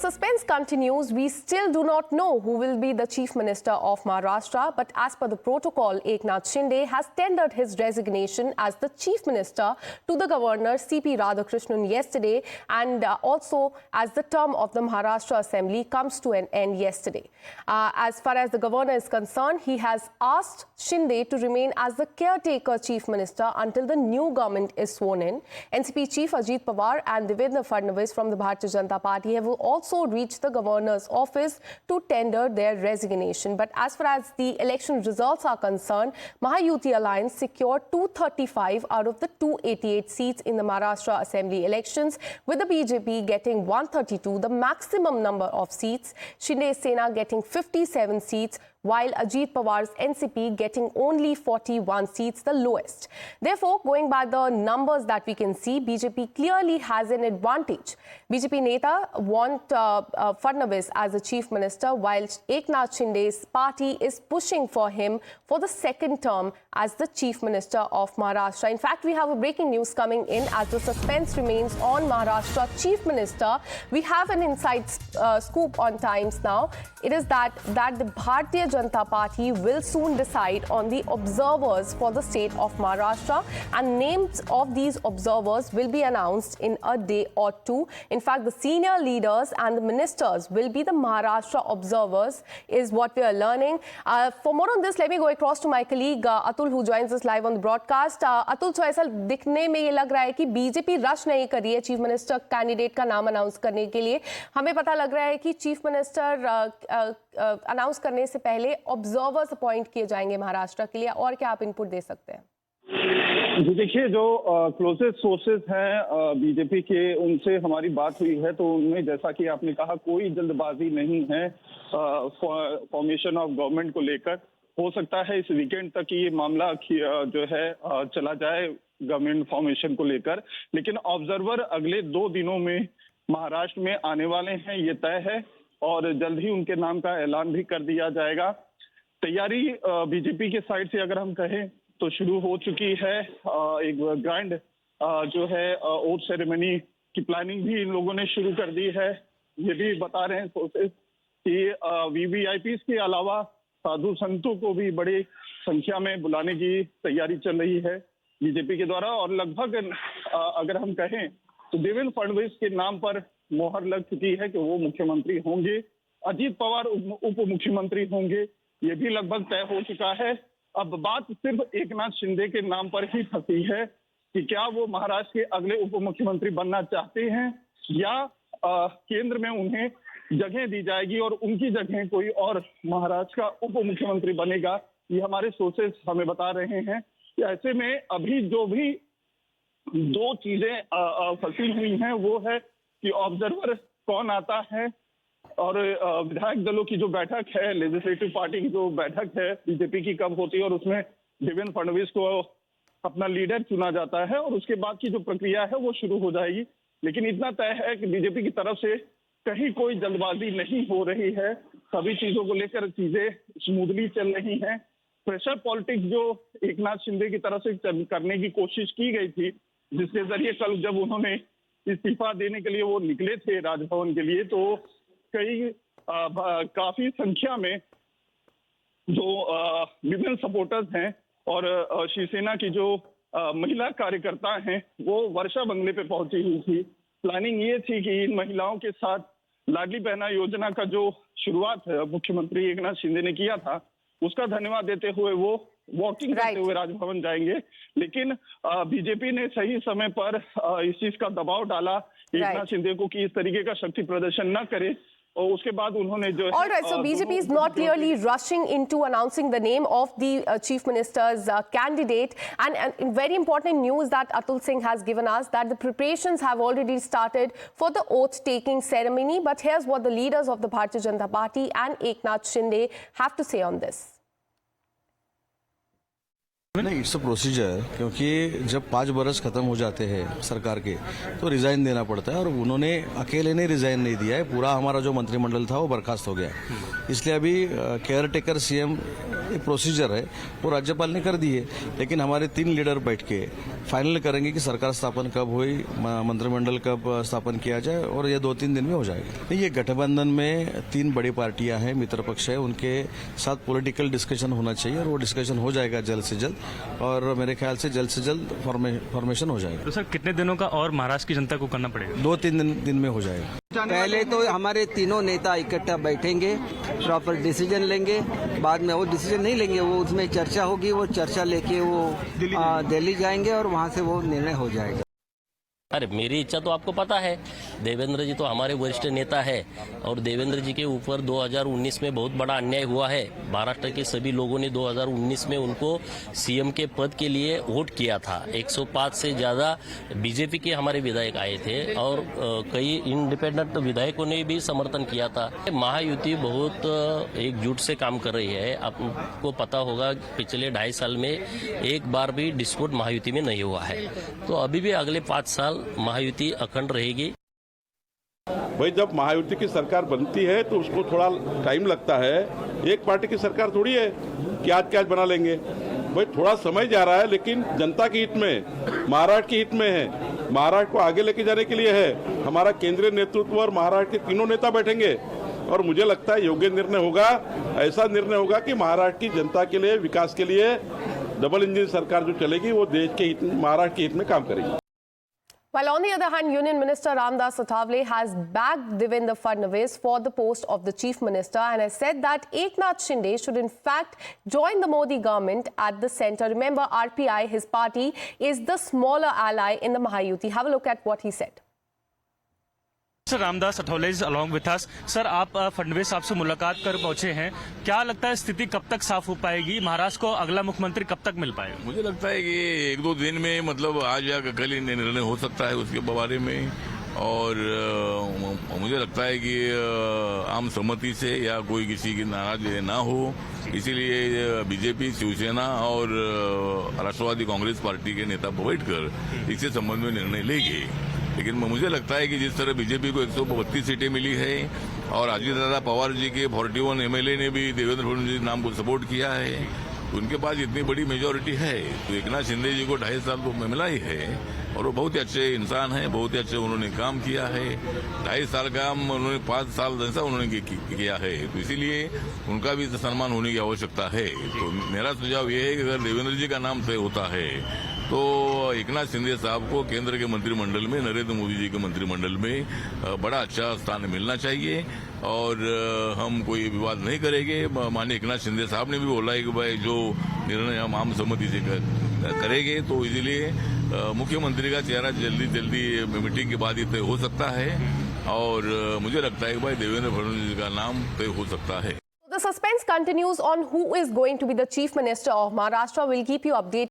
Suspense continues. We still do not know who will be the Chief Minister of Maharashtra, but as per the protocol, Eknath Shinde has tendered his resignation as the Chief Minister to the Governor C.P. Radhakrishnan yesterday, and also as the term of the Maharashtra Assembly comes to an end yesterday. As far as the Governor is concerned, he has asked Shinde to remain as the caretaker Chief Minister until the new government is sworn in. NCP Chief Ajit Pawar and Devendra Fadnavis from the Bharatiya Janata Party have also reached the governor's office to tender their resignation. But as far as the election results are concerned, Mahayuti Alliance secured 235 out of the 288 seats in the Maharashtra Assembly elections, with the BJP getting 132, the maximum number of seats, Shinde Sena getting 57 seats, while Ajit Pawar's NCP getting only 41 seats, the lowest. Therefore, going by the numbers that we can see, BJP clearly has an advantage. BJP Neta want Fadnavis as the Chief Minister, while Eknath Shinde's party is pushing for him for the second term as the Chief Minister of Maharashtra. In fact, we have a breaking news coming in as the suspense remains on Maharashtra Chief Minister. We have an inside scoop on Times now. It is that the Bharatiya Janata Party will soon decide on the observers for the state of Maharashtra, and names of these observers will be announced in a day or two. In fact, the senior leaders and the ministers will be the Maharashtra observers, is what we are learning. For more on this, let me go across to my colleague Atul, who joins us live on the broadcast. Atul, so ऐसा दिखने में ये लग रहा है कि BJP rush नहीं कर रही है चीफ मिनिस्टर कैंडिडेट का नाम अनाउंस करने के लिए. हमें पता लग रहा है कि चीफ मिनिस्टर अनाउंस करने से पहले ऑब्जर्वर्स अपॉइंट किए जाएंगे महाराष्ट्र के लिए. और क्या आप इनपुट दे सकते हैं? जी देखिए, जो क्लोजेस्ट सोर्सेज हैं बीजेपी के, उनसे हमारी बात हुई है तो उनमें, जैसा कि आपने कहा, कोई जल्दबाजी नहीं है फॉर्मेशन ऑफ गवर्नमेंट को लेकर. हो सकता है इस वीकेंड तक ये मामला जो है चला जाए गवर्नमेंट फॉर्मेशन को लेकर, लेकिन ऑब्जर्वर अगले 2 दिनों में महाराष्ट्र में आने वाले हैं, ये तय है, और जल्द ही उनके नाम का ऐलान भी कर दिया जाएगा. तैयारी बीजेपी के साइड से अगर हम कहें तो शुरू हो चुकी है. एक ग्रैंड जो है ओथ सेरेमनी की प्लानिंग भी इन लोगों ने शुरू कर दी है. ये भी बता रहे हैं सोर्सेस कि वीवीआईपीज के अलावा साधु संतों को भी बड़ी संख्या में बुलाने की तैयारी चल रही है बीजेपी के द्वारा. और लगभग अगर हम कहें तो देवेंद्र फडणवीस के नाम पर मोहर लग चुकी है कि वो मुख्यमंत्री होंगे. अजीत पवार उप मुख्यमंत्री होंगे, ये भी लगभग तय हो चुका है. अब बात सिर्फ एकनाथ शिंदे के नाम पर ही फंसी है कि क्या वो महाराष्ट्र के अगले उप मुख्यमंत्री बनना चाहते हैं या केंद्र में उन्हें जगह दी जाएगी और उनकी जगह कोई और महाराष्ट्र का उप मुख्यमंत्री बनेगा. ये हमारे सोर्सेस हमें बता रहे हैं कि ऐसे में अभी जो भी 2 चीजें फंसी हुई हैं वो है कि ऑब्जर्वर कौन आता है, और विधायक दलों की जो बैठक है, लेजिस्लेटिव पार्टी की जो बैठक है बीजेपी की, कब होती है, और उसमें देवेंद्र फडणवीस को अपना लीडर चुना जाता है, और उसके बाद की जो प्रक्रिया है वो शुरू हो जाएगी. लेकिन इतना तय है कि बीजेपी की तरफ से कहीं कोई जल्दबाजी नहीं हो रही है. सभी चीजों को लेकर चीजें स्मूथली चल रही हैं. प्रेशर पॉलिटिक्स जो एकनाथ शिंदे की तरफ से करने की कोशिश की गई थी, जिसके जरिए कल जब उन्होंने इस्तीफा देने के लिए वो निकले थे राजभवन के लिए, तो काफी संख्या में जो विमेन सपोर्टर्स हैं और शिवसेना की जो महिला कार्यकर्ता हैं वो वर्षा बंगले पे पहुंची हुई थी. प्लानिंग ये थी कि इन महिलाओं के साथ लाडली बहना योजना का जो शुरुआत मुख्यमंत्री एकनाथ शिंदे ने किया था, उसका धन्यवाद देते हुए वो वॉकिंग करते हुए राजभवन जाएंगे. लेकिन बीजेपी ने सही समय पर इस चीज का दबाव डाला एकनाथ शिंदे को कि इस तरीके का शक्ति प्रदर्शन न करे, और उसके बाद उन्होंने जो All right, so BJP is not clearly rushing into announcing the name of the chief minister's candidate, and very important news that Atul Singh has given us, that the preparations have already started for the oath-taking ceremony. But here's what the leaders of the Bharatiya Janata Party and Eknath Shinde have to say on this. नहीं, it's a procedure, क्योंकि जब 5 बरस खत्म हो जाते हैं सरकार के तो रिजाइन देना पड़ता है, और उन्होंने अकेले ने रिजाइन नहीं दिया है, पूरा हमारा जो मंत्रिमंडल था वो बर्खास्त हो गया. इसलिए अभी केयर टेकर सीएम ये प्रोसीजर है वो राज्यपाल ने कर दी है, लेकिन हमारे 3 लीडर बैठ के फाइनल करेंगे कि सरकार स्थापन कब हुई, मंत्रिमंडल कब स्थापन किया जाए, और ये 2-3 दिन में हो जाएगा। ये गठबंधन में 3 बड़ी पार्टियां हैं, मित्र पक्ष है, उनके साथ पॉलिटिकल डिस्कशन होना चाहिए और वो डिस्कशन हो जाएगा जल्द से जल्द, और मेरे ख्याल से जल्द फॉर्मेशन हो जाएगा। तो सर कितने दिनों का और महाराष्ट्र की जनता को करना पड़ेगा? 2-3 दिन में हो जाएगा। पहले तो हमारे तीनों नेता इकट्ठा बैठेंगे, प्रॉपर डिसीजन लेंगे, बाद में वो डिसीजन नहीं लेंगे, वो उसमें चर्चा होगी, वो चर्चा लेके वो दिल्ली जाएंगे और वहाँ से वो निर्णय हो जाएगा। अरे मेरी इच्छा तो आपको पता है, देवेंद्र जी तो हमारे वरिष्ठ नेता है और देवेंद्र जी के ऊपर 2019 में बहुत बड़ा अन्याय हुआ है। महाराष्ट्र के सभी लोगों ने 2019 में उनको सीएम के पद के लिए वोट किया था। 105 से ज्यादा बीजेपी के हमारे विधायक आए थे और कई इंडिपेंडेंट विधायकों ने भी समर्थन किया था। महायुति बहुत एकजुट से काम कर रही है। आपको पता होगा पिछले 2.5 साल में एक बार भी डिस्प्यूट महायुति में नहीं हुआ है, तो अभी भी अगले 5 साल महायुति अखंड रहेगी। भाई जब महायुति की सरकार बनती है तो उसको थोड़ा टाइम लगता है, एक पार्टी की सरकार थोड़ी है कि आज के आज बना लेंगे। भाई थोड़ा समय जा रहा है, लेकिन जनता के हित में, महाराष्ट्र के हित में है, महाराष्ट्र को आगे लेके जाने के लिए है। हमारा केंद्रीय नेतृत्व और महाराष्ट्र के तीनों नेता बैठेंगे और मुझे लगता है योग्य निर्णय होगा। ऐसा निर्णय होगा कि महाराष्ट्र की जनता के लिए, विकास के लिए डबल इंजन सरकार जो चलेगी वो देश के हित, महाराष्ट्र के हित में काम करेगी। While on the other hand, Union Minister Ramdas Athavale has backed Devendra Fadnavis for the post of the Chief Minister and has said that Eknath Shinde should in fact join the Modi government at the centre. Remember, RPI, his party, is the smaller ally in the Mahayuti. Have a look at what he said. Sir Ramdas Athawale is along with us. Sir आप फडणवीस साहब से मुलाकात कर पहुंचे हैं, क्या लगता है स्थिति कब तक साफ हो पाएगी? महाराष्ट्र को अगला मुख्यमंत्री कब तक मिल पाएगा? मुझे लगता है कि 1-2 दिन में, मतलब आज या कल ही निर्णय हो सकता है उसके बारे में, और मुझे लगता है कि आम सहमति से या कोई किसी की नाराज ना हो, इसीलिए बीजेपी, शिवसेना और राष्ट्रवादी कांग्रेस पार्टी के नेता बैठकर इसके संबंध में निर्णय लेंगे। लेकिन मुझे लगता है कि जिस तरह बीजेपी को 132 सीटें मिली है और अजीत दादा पवार जी के 41 एमएलए ने भी देवेंद्र फडणवीस जी नाम को सपोर्ट किया है, उनके पास इतनी बड़ी मेजोरिटी है, तो एकनाथ शिंदे जी को 2.5 साल तो मिला ही है और वो बहुत ही अच्छे इंसान हैं, बहुत ही अच्छे उन्होंने काम किया है। 2.5 साल काम उन्होंने 5 साल जैसा उन्होंने किया है, तो इसीलिए उनका भी सम्मान होने की आवश्यकता है। तो मेरा सुझाव ये है कि अगर देवेंद्र जी का नाम तय होता है तो एकनाथ शिंदे साहब को केंद्र के मंत्रिमंडल में, नरेंद्र मोदी जी के मंत्रिमंडल में बड़ा अच्छा स्थान मिलना चाहिए और हम कोई विवाद नहीं करेंगे। माननीय एकनाथ शिंदे साहब ने भी बोला है कि भाई जो निर्णय हम आम सहमति से करेंगे, तो इसीलिए मुख्यमंत्री का चेहरा जल्दी मीटिंग के बाद ही तय हो सकता है और मुझे लगता है कि भाई देवेंद्र फडणवीस का नाम तय हो सकता है। The suspense continues on who is going to be the Chief Minister of Maharashtra. We'll keep you updated.